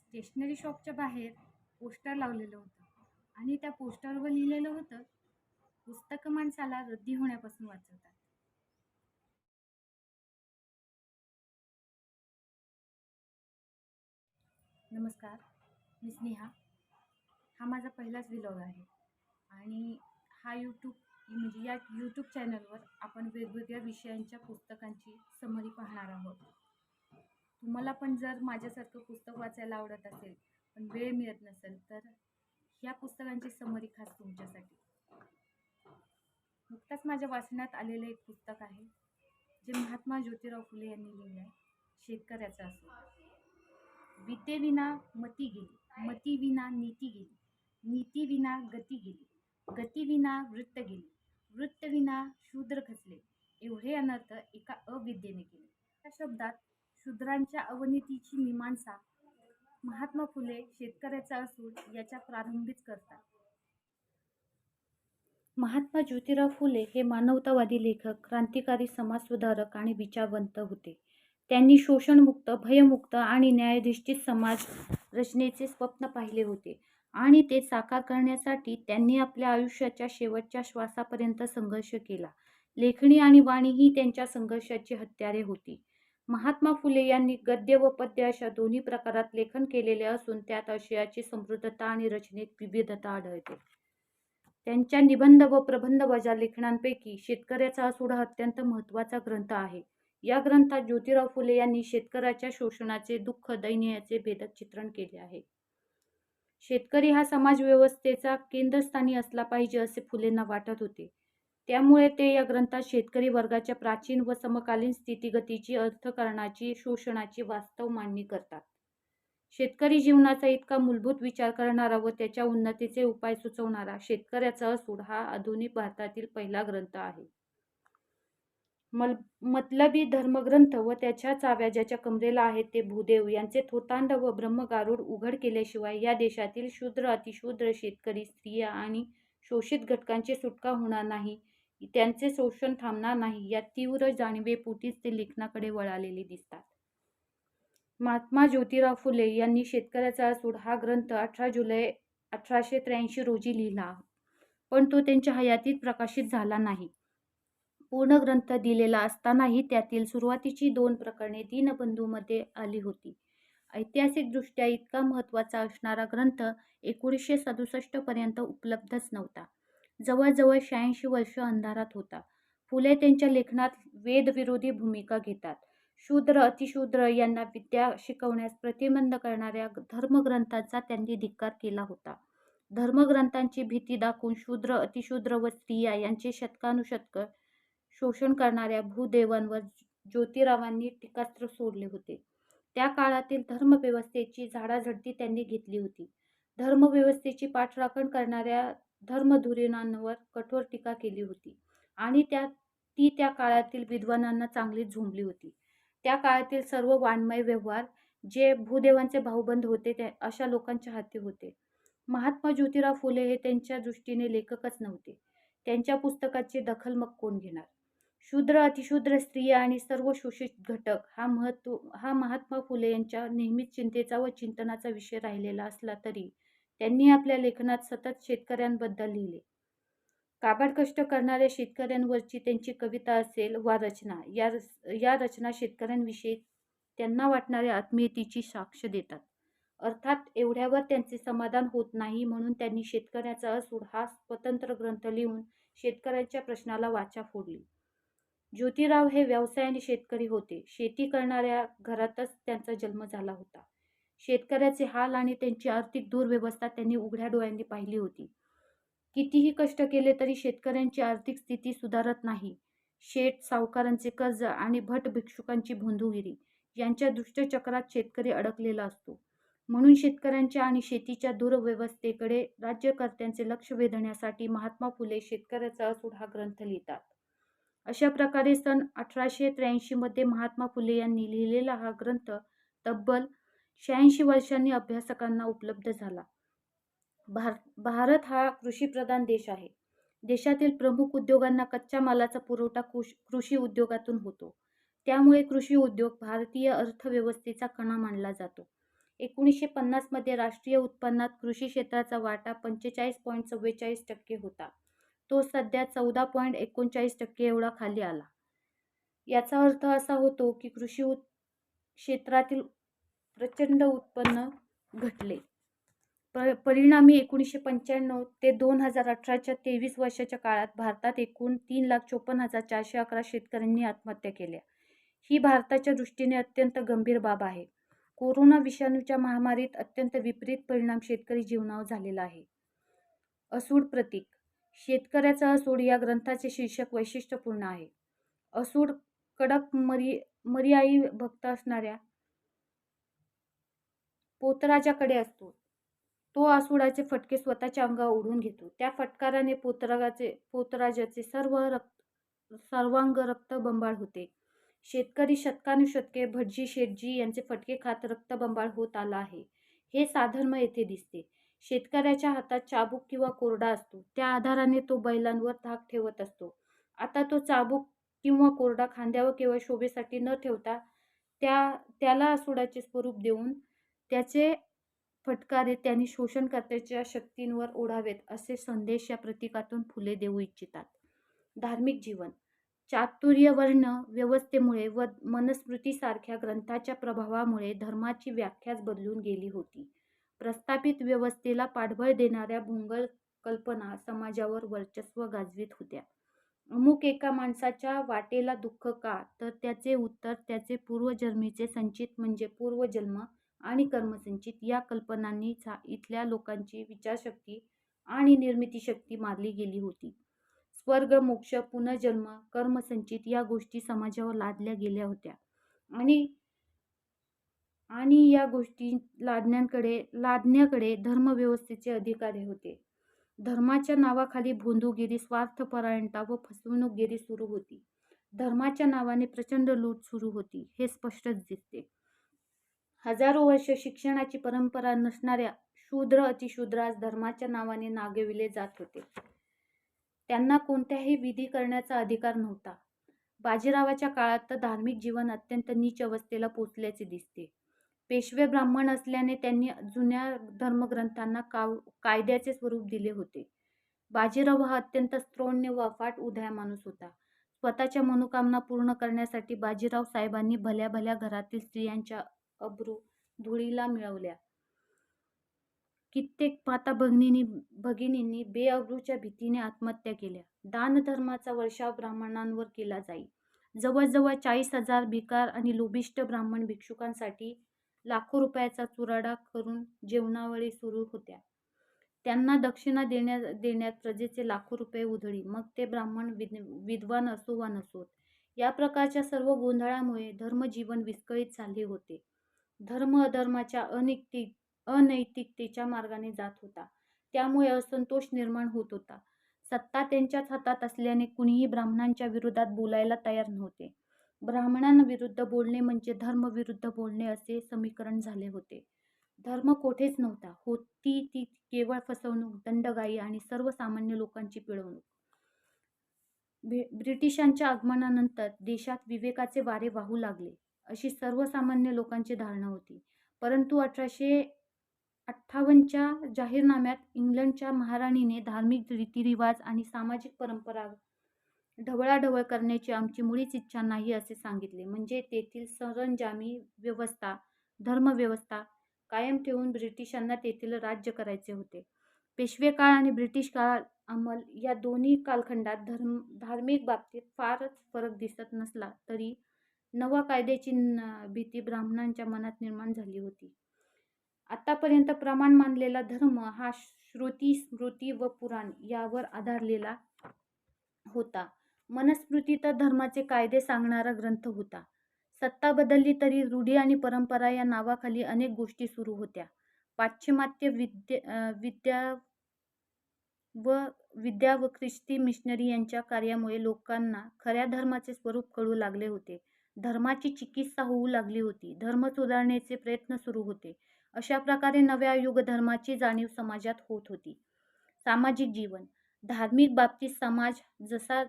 Stationery शॉपच्या बाहेर poster लावलेलं होतं आणि त्या पोस्टरवर लिहिलेलं होतं, पुस्तकं माणसाला रद्दी होण्यापासून वाचवतात. नमस्कार, मी स्नेहा. हा माझा पहिलाच व्लॉग आहे आणि हा या यूट्यूब चॅनलवर आपण वेगवेगळ्या विषयांच्या पुस्तकांची समरी पाहणार आहोत. तुम्हाला पण जर माझ्यासारखं पुस्तक वाचायला आवडत असेल पण वेळ मिळत नसेल तर ह्या पुस्तकांची समरी खास तुमच्यासाठी. नुकताच माझ्या वाचण्यात आलेलं एक पुस्तक आहे जे महात्मा ज्योतिराव फुले यांनी लिहिलं आहे, शेतकऱ्याचा असूड. विद्येविना मती गेली, मतीविना नीती गेली, नीतीविना गती गेली, गतीविना वृत्त गेली, वृत्तविना शूद्र खचले, एवढे अनर्थ एका अविद्येने केले. त्या शब्दात शूद्रांच्या अवनीतीची मीमांसा महात्मा फुले शेतकऱ्याचा असूड याच्या प्रारंभीच करतात. महात्मा ज्योतिराव फुले हे मानवतावादी लेखक, क्रांतिकारी समाजसुधारक आणि विचारवंत होते. त्यांनी शोषणमुक्त, भयमुक्त आणि न्यायाधिष्ठित समाज रचनेचे स्वप्न पाहिले होते आणि ते साकार करण्यासाठी त्यांनी आपल्या आयुष्याच्या शेवटच्या श्वासापर्यंत संघर्ष केला. लेखणी आणि वाणी ही त्यांच्या संघर्षाची हत्यारे होती. महात्मा फुले यांनी गद्य व पद्य अशा दोन्ही प्रकारात लेखन केलेले असून त्यात आशयाची समृद्धता आणि रचनेत विविधता आढळते. त्यांच्या निबंध व प्रबंधवजा लेखनांपैकी शेतकऱ्याचा असूड हा अत्यंत महत्त्वाचा ग्रंथ आहे. या ग्रंथात ज्योतिराव फुले यांनी शेतकऱ्याच्या शोषणाचे, दुःख, दैन्याचे भेदक चित्रण केले आहे. शेतकरी हा समाजव्यवस्थेचा केंद्रस्थानी असला पाहिजे असे फुलेंना वाटत होते. त्यामुळे ते या ग्रंथात शेतकरी वर्गाच्या प्राचीन व समकालीन स्थितिगतीची, अर्थकारणाची, शोषणाची वास्तव मांडणी करतात. शेतकरी जीवनाचा इतका मूलभूत विचार करणारा व त्याच्या उन्नतीचे उपाय सुचवणारा शेतकऱ्याचा असूड हा आधुनिक भारतातील पहिला ग्रंथ आहे. मतलबी धर्मग्रंथ व त्याच्या चाव्या ज्याच्या कमरेला आहेत ते भूदेव यांचे थोतांड व ब्रह्मगारूड उघड केल्याशिवाय या देशातील शूद्र, अतिशूद्र, शेतकरी, स्त्रिया आणि शोषित घटकांची सुटका होणार नाही, त्यांचे शोषण थांबणार नाही, या तीव्र जाणीवेपोटीच ते लेखनाकडे वळालेले दिसतात. महात्मा ज्योतिराव फुले यांनी शेतकऱ्याचा असूड हा ग्रंथ 18 जुलै 1883 रोजी लिहिला, पण तो त्यांच्या हयातीत प्रकाशित झाला नाही. पूर्ण ग्रंथ दिलेला असतानाही त्यातील सुरुवातीची 2 प्रकरणे दीनबंधूमध्ये आली होती. ऐतिहासिकदृष्ट्या इतका महत्त्वाचा असणारा ग्रंथ 1967 पर्यंत उपलब्धच नव्हता. जवळजवळ 86 वर्ष अंधारात होता. फुले त्यांच्या लेखनात वेदविरोधी भूमिका घेतात. शूद्र, अतिशूद्र यांना विद्या शिकवण्यास प्रतिबंध करणाऱ्या धर्मग्रंथांचा त्यांनी धिक्कार केला होता. धर्मग्रंथांची भीती दाखवून शूद्र, अतिशूद्र व स्त्रिया यांचे शतकानुशतक शोषण करणाऱ्या भूदेवांवर ज्योतिरावांनी टीकास्त्र सोडले होते. त्या काळातील धर्मव्यवस्थेची झाडाझडती त्यांनी घेतली होती. धर्मव्यवस्थेची पाठराखण करणाऱ्या धर्मधुरीणांवर कठोर टीका केली होती आणि ती त्या काळातील विद्वानांना चांगलीच झोंबली होती. त्या काळातील सर्व वाङ्मय व्यवहार जे भूदेवांचे भाऊबंद होते अशा लोकांच्या हाती होते. महात्मा ज्योतिराव फुले हे त्यांच्या दृष्टीने लेखकच नव्हते. त्यांच्या पुस्तकाची दखल मग कोण घेणार? शूद्र, अतिशूद्र, स्त्रिया आणि सर्व शोषित घटक हा महात्मा फुले यांच्या नेहमीच चिंतेचा व चिंतनाचा विषय राहिलेला असला तरी त्यांनी आपल्या लेखनात सतत शेतकऱ्यांबद्दल लिहिले. काबाड कष्ट करणाऱ्या शेतकऱ्यांवरची त्यांची कविता असेल वा रचना, या रचना शेतकऱ्यांविषयी त्यांना वाटणाऱ्या आत्मीयतेची साक्ष देतात. अर्थात एवढ्यावर त्यांचे समाधान होत नाही, म्हणून त्यांनी शेतकऱ्याचा असूड हा स्वतंत्र ग्रंथ लिहून शेतकऱ्यांच्या प्रश्नाला वाचा फोडली. ज्योतिराव हे व्यवसायाने शेतकरी होते. शेती करणाऱ्या घरातच त्यांचा जन्म झाला होता. शेतकऱ्याचे हाल आणि त्यांची आर्थिक दुर्व्यवस्था त्यांनी उघड्या डोळ्यांनी पाहिली होती. कितीही कष्ट केले तरी शेतकऱ्यांची आर्थिक स्थिती सुधारत नाही. शेठ, सावकारांचे कर्ज आणि भट भिक्षुकांची भोंदूगिरी यांच्या दुष्टचक्रात शेतकरी अडकलेला असतो. म्हणून शेतकऱ्यांच्या आणि शेतीच्या दुर्व्यवस्थेकडे राज्यकर्त्यांचे लक्ष वेधण्यासाठी महात्मा फुले शेतकऱ्याचा असूड हा ग्रंथ लिहितात. अशा प्रकारे सन 1883 मध्ये महात्मा फुले यांनी लिहिलेला हा ग्रंथ तब्बल 86 वर्षांनी अभ्यासकांना उपलब्ध झाला. भारत हा कृषीप्रधान देश आहे. देशातील प्रमुख उद्योगांना कच्च्या मालाचा पुरवठा कृषी उद्योगातून होतो. त्यामुळे कृषी उद्योग भारतीय अर्थव्यवस्थेचा कणा मानला जातो. 1950 मध्ये राष्ट्रीय उत्पन्नात कृषी क्षेत्राचा वाटा 45.44% होता. तो सध्या 14.39% एवढा खाली आला. याचा अर्थ असा होतो की क्षेत्रातील प्रचंड उत्पन्न घटले. परिणामी 1995 ते 2018च्या 23 वर्षाच्या काळात भारतात एकूण 3,54,411 शेतकऱ्यांनी आत्महत्या केल्या. ही भारताच्या दृष्टीने अत्यंत गंभीर बाब आहे. कोरोना विषाणूच्या महामारीत अत्यंत विपरीत परिणाम शेतकरी जीवनावर झालेला आहे. असूड प्रतीक. शेतकऱ्याचा असूड या ग्रंथाचे शीर्षक वैशिष्ट्यपूर्ण आहे. असूड कडक मर्याई भक्त असणाऱ्या पोतराजाकडे असतो. तो आसूडाचे फटके स्वतःच्या अंगावर ओढून घेतो. त्या फटकाराने पोतराजाचे सर्वांग रक्तबंबाळ होते. शेतकरी शतकानुशतके भटजी शेठजी यांचे फटके खात रक्तबंबाळ होत आला आहे. हे साधर्म येथे दिसते. शेतकऱ्याच्या हातात चाबूक किंवा कोरडा असतो. त्या आधाराने तो बैलांवर धाक ठेवत असतो. आता तो चाबूक किंवा कोरडा खांद्यावर केवळ शोभेसाठी न ठेवता त्याला आसूडाचे स्वरूप देऊन त्याचे फटकारे त्यांनी शोषणकर्त्याच्या शक्तींवर ओढावेत असे संदेश या प्रतीकातून फुले देऊ इच्छितात. धार्मिक जीवन. चातुर्यवर्ण व्यवस्थेमुळे व मनुस्मृतीसारख्या ग्रंथाच्या प्रभावामुळे धर्माची व्याख्याच बदलून गेली होती. प्रस्थापित व्यवस्थेला पाठबळ देणाऱ्या भोंगळ कल्पना समाजावर वर्चस्व गाजवीत होत्या. अमुक एका माणसाच्या वाटेला दुःख का, तर त्याचे उत्तर त्याचे पूर्वजन्मीचे संचित म्हणजे पूर्वजन्म आणि कर्मसंचित या कल्पनांनी इथल्या लोकांची विचारशक्ती आणि निर्मितीशक्ती मारली गेली होती. स्वर्ग, मोक्ष, पुनर्जन्म, कर्मसंचित या गोष्टी समाजावर लादल्या गेल्या होत्या आणि या गोष्टी लादण्याकडे धर्मव्यवस्थेचे अधिकारी होते. धर्माच्या नावाखाली भोंदूगिरी, स्वार्थपरायणता व फसवणूकगिरी सुरू होती. धर्माच्या नावाने प्रचंड लूट सुरू होती, हे स्पष्टच दिसते. हजारो वर्ष शिक्षणाची परंपरा नसणाऱ्या शूद्र अतिशूद्रास धर्माच्या नावाने नागविले जात होते. त्यांना कोणत्याही विधी करण्याचा अधिकार नव्हता. बाजीरावाच्या काळात तर धार्मिक जीवन अत्यंत नीच अवस्थेला पोचल्याचे दिसते. पेशवे ब्राह्मण असल्याने त्यांनी जुन्या धर्मग्रंथांना कायद्याचे स्वरूप दिले होते. बाजीराव हा अत्यंत स्त्रोण्य व अफाट उदाया माणूस होता. स्वतःच्या मनोकामना पूर्ण करण्यासाठी बाजीराव साहेबांनी भल्या भल्या घरातील स्त्रियांच्या अब्रू धुळीला मिळवल्या. कित्येक माता भगिनींनी बेअब्रूच्या भीतीने आत्महत्या केल्या. दानधर्माचा वर्षाव ब्राह्मणांवर केला जाई. जवळजवळ 40,000 भिकार आणि लोभिष्ट ब्राह्मण भिक्षुकांसाठी लाखो रुपयाचा चुराडा करून जेवणावळी सुरू होत्या. त्यांना दक्षिणा देण्यात प्रजेचे लाखो रुपये उधळी, मग ते ब्राह्मण विद्वान असो वा नसोत. या प्रकारच्या सर्व गोंधळामुळे धर्मजीवन विस्कळीत झाले होते. धर्म अधर्माच्या अनैतिकतेच्या मार्गाने जात होता. त्यामुळे असंतोष निर्माण होत होता. सत्ता त्यांच्याच हातात असल्याने कुणीही ब्राह्मणांच्या विरोधात बोलायला तयार नव्हते. ब्राह्मणांविरुद्ध बोलणे म्हणजे धर्मविरुद्ध बोलणे असे समीकरण झाले होते. धर्म कोठेच नव्हता. होती ती केवळ फसवणूक, दंडगाई आणि सर्वसामान्य लोकांची पिळवणूक. ब्रिटिशांच्या आगमनानंतर देशात विवेकाचे वारे वाहू लागले अशी सर्वसामान्य लोकांची धारणा होती. परंतु 1858च्या जाहीरनाम्यात इंग्लंडच्या महाराणीने धार्मिक रीतिरिवाज आणि सामाजिक परंपरा ढवळाढवळ करण्याची आमची मुळीच इच्छा नाही असे सांगितले. म्हणजे तेथील सरंजामी व्यवस्था, धर्मव्यवस्था कायम ठेवून ब्रिटिशांना तेथील राज्य करायचे होते. पेशवेकाळ आणि ब्रिटिश काळ अंमल या दोन्ही कालखंडात धार्मिक बाबतीत फारच फरक दिसत नसला तरी नव्या कायद्याची भीती ब्राह्मणांच्या मनात निर्माण झाली होती. आतापर्यंत प्रमाण मानलेला धर्म हा श्रुती, स्मृती व पुराण यावर आधारलेला होता. मनुस्मृती तर धर्माचे कायदे सांगणारा ग्रंथ होता. सत्ता बदलली तरी रूढी आणि परंपरा या नावाखाली अनेक गोष्टी सुरू होत्या. पाश्चिमात्य विद्या व ख्रिस्ती मिशनरी यांच्या कार्यामुळे लोकांना खऱ्या धर्माचे स्वरूप कळू लागले होते. धर्माची चिकित्सा होऊ लागली होती. धर्म सुधारण्याचे प्रयत्न सुरू होते. अशा प्रकारे नव्या युगधर्माची जाणीव समाजात होत होती. सामाजिक जीवन. धार्मिक बाबतीत समाज जसा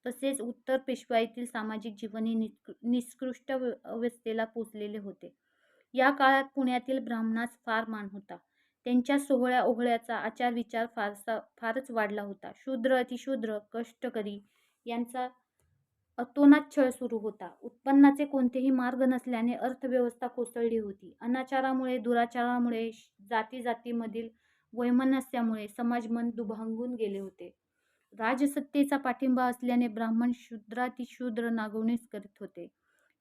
तसेच उत्तर पेशवाईतील सामाजिक जीवनही निकृष्ट अवस्थेला पोचलेले होते. या काळात पुण्यातील ब्राह्मणास फार मान होता. त्यांच्या सोहळ्या ओहळ्याचा आचार-विचार फारच वाढला होता. शूद्र, अतिशूद्र, कष्टकरी यांचा अतोनात छळ सुरू होता. उत्पन्नाचे कोणतेही मार्ग नसल्याने अर्थव्यवस्था कोसळली होती. अनाचारामुळे, दुराचारामुळे, जाती-जातीमधील वैमनस्यामुळे समाजमन दुभंगून गेले होते. राजसत्तेचा पाठिंबा असल्याने ब्राह्मण शूद्रातिशूद्र नागवणीच करीत होते.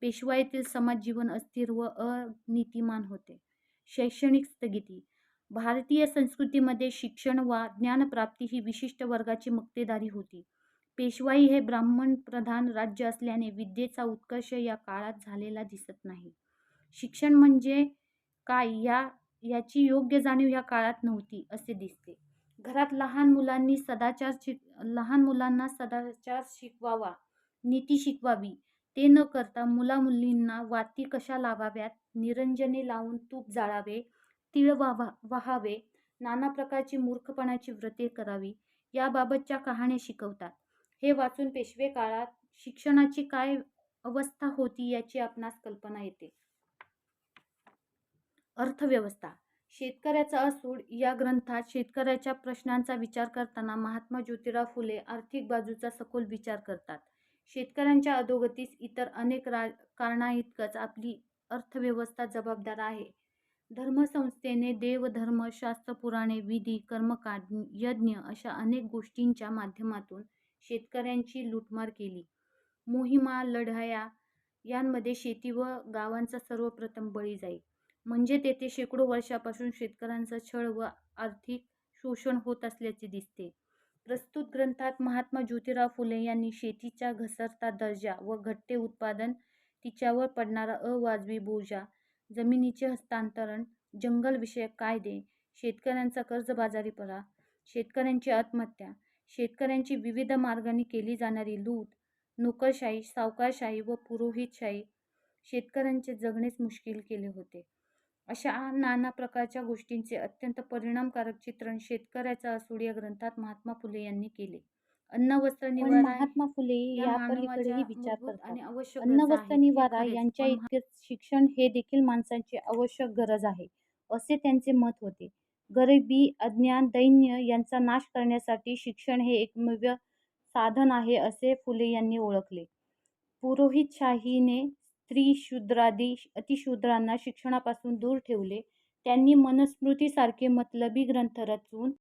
पेशवाईतील समाजजीवन अस्थिर व अनीतिमान होते. शैक्षणिक स्थगिती. भारतीय संस्कृतीमध्ये शिक्षण वा ज्ञानप्राप्ती ही विशिष्ट वर्गाची मक्तेदारी होती. पेशवाई हे ब्राह्मणप्रधान राज्य असल्याने विद्येचा उत्कर्ष या काळात झालेला दिसत नाही. शिक्षण म्हणजे काय याची योग्य जाणीव या काळात नव्हती असे दिसते. घरात लहान मुलांना सदाचार शिकवावा, नीती शिकवावी, ते न करता मुला-मुलींना वाती कशा लावाव्यात, निरंजने लावून तूप जाळावे, तीळ वाहावे, नाना प्रकारची मूर्खपणाची व्रते करावी, याबाबतच्या कहाण्या शिकवतात. हे वाचून पेशवे काळात शिक्षणाची काय अवस्था होती याची आपणास कल्पना येते. अर्थव्यवस्था. शेतकऱ्याचा असूड या ग्रंथात शेतकऱ्याच्या प्रश्नांचा विचार करताना महात्मा ज्योतिराव फुले आर्थिक बाजूचा सखोल विचार करतात. शेतकऱ्यांच्या अधोगतीस इतर अनेक कारणाइतकंच आपली अर्थव्यवस्था जबाबदार आहे. धर्मसंस्थेने देवधर्म, शास्त्र, पुराणे, विधी, कर्मकांड, यज्ञ अशा अनेक गोष्टींच्या माध्यमातून शेतकऱ्यांची लूटमार केली. मोहिमा, लढाया यांमध्ये शेती व गावांचा सर्वप्रथम बळी जाई. म्हणजे तेथे शेकडो वर्षापासून शेतकऱ्यांचा छळ व आर्थिक शोषण होत असल्याचे दिसते. प्रस्तुत ग्रंथात महात्मा ज्योतिराव फुले यांनी शेतीचा घसरता दर्जा व घटते उत्पादन, तिच्यावर पडणारा अवाजवी बोजा, जमिनीचे हस्तांतरण, जंगलविषयक कायदे, शेतकऱ्यांचा कर्जबाजारीपणा, शेतकऱ्यांची आत्महत्या, शेतकऱ्यांची विविध मार्गांनी केली जाणारी लूट, नोकरशाही, सावकारशाही व पुरोहितशाही शेतकऱ्यांचे जगणेच मुश्कील केले होते. अशा नाना प्रकारच्या गोष्टींचे अत्यंत परिणामकारक चित्रण शेतकऱ्याचा असूड या ग्रंथात महात्मा फुले यांनी केले. अन्न, वस्त्र, निवारा महात्मा फुले या पलीकडेही विचार मूलभूत आणि करतात. आवश्यक अन्न, गरजा वस्त्र, आहेत. हे निवारा खरेच, यांच्या पण इतकेच शिक्षण हे देखील माणसाची आवश्यक गरज आहे, असे त्यांचे मत होते. गरिबी, अज्ञान, दैन्य यांचा नाश करण्यासाठी शिक्षण हे एकमेव साधन आहे असे फुले यांनी ओळखले. पुरोहितशाहीने स्त्री, शूद्रादी अतिशूद्रांना शिक्षणापासून दूर ठेवले. त्यांनी मनुस्मृतीसारखे मतलबी ग्रंथ रचून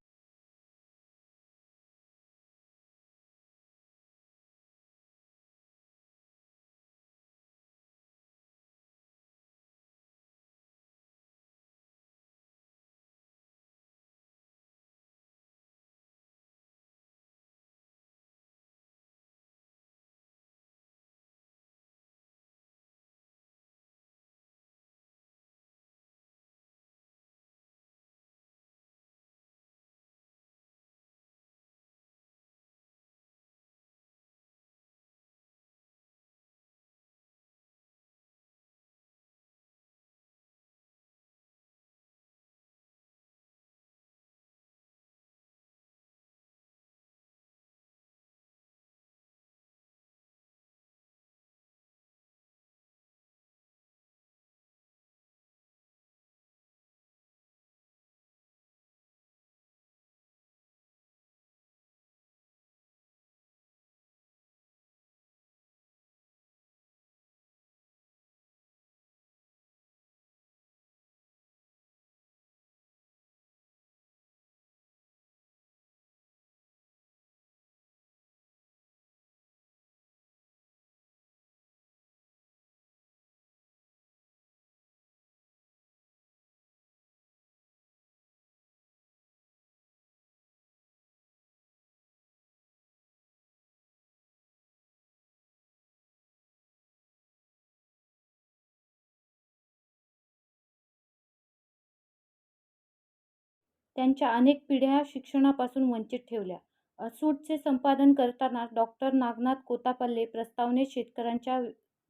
त्यांच्या अनेक पिढ्या शिक्षणापासून वंचित ठेवल्या. असूडचे संपादन करताना डॉ. नागनाथ कोत्तापल्ले प्रस्तावनेत शेतकऱ्यांच्या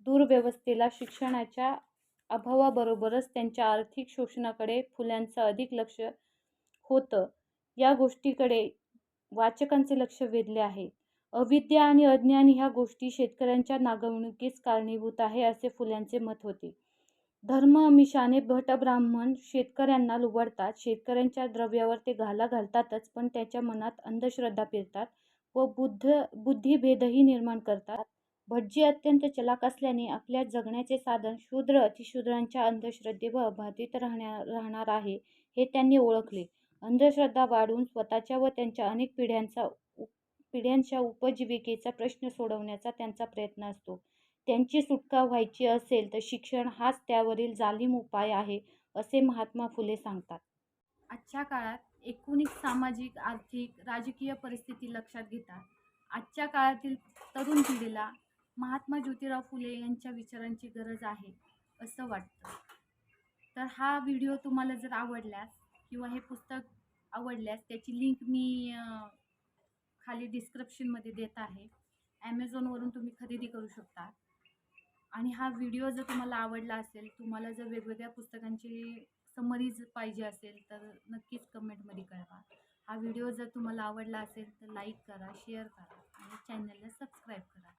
दुरवस्थेला, शिक्षणाच्या अभावाबरोबरच त्यांच्या आर्थिक शोषणाकडे फुल्यांचं अधिक लक्ष होतं या गोष्टीकडे वाचकांचे लक्ष वेधले आहे. अविद्या आणि अज्ञान ह्या गोष्टी शेतकऱ्यांच्या नागवणुकीस कारणीभूत आहे असे फुल्यांचे मत होते. धर्ममिशाने भटब्राह्मण शेतकऱ्यांना लुबाडतात. शेतकऱ्यांच्या द्रव्यावर ते घाला घालतातच, पण त्याच्या मनात अंधश्रद्धा पेरतात व बुद्धिभेदही निर्माण करतात. भटजी अत्यंत चलाख असल्याने आपल्या जगण्याचे साधन शूद्र अतिशूद्रांच्या अंधश्रद्धे व बाधित राहणार आहे हे त्यांनी ओळखले. अंधश्रद्धा वाढवून स्वतःच्या व त्यांच्या अनेक पिढ्यांच्या उपजीविकेचा प्रश्न सोडवण्याचा त्यांचा प्रयत्न असतो. त्यांची सुटका व्हायची असेल तर शिक्षण हाच त्यावरील जालीम उपाय आहे, असे महात्मा फुले सांगतात. आजच्या काळात एकूणच सामाजिक, आर्थिक, राजकीय परिस्थिती लक्षात घेता आजच्या काळातील तरुण पिढीला महात्मा ज्योतिराव फुले यांच्या विचारांची गरज आहे असं वाटतं. तर हा व्हिडिओ तुम्हाला जर आवडल्यास किंवा हे पुस्तक आवडल्यास त्याची लिंक मी खाली डिस्क्रिप्शनमध्ये देत आहे. ॲमेझॉनवरून तुम्ही खरेदी करू शकता. आणि हा व्हिडिओ जर तुम्हाला आवडला असेल, तुम्हाला जर वेगवेगळ्या पुस्तकांची समरीज पाहिजे असेल तर नक्कीच कमेंटमध्ये कळवा. हा व्हिडिओ जर तुम्हाला आवडला असेल तर लाईक करा, शेअर करा आणि चॅनलला सबस्क्राईब करा.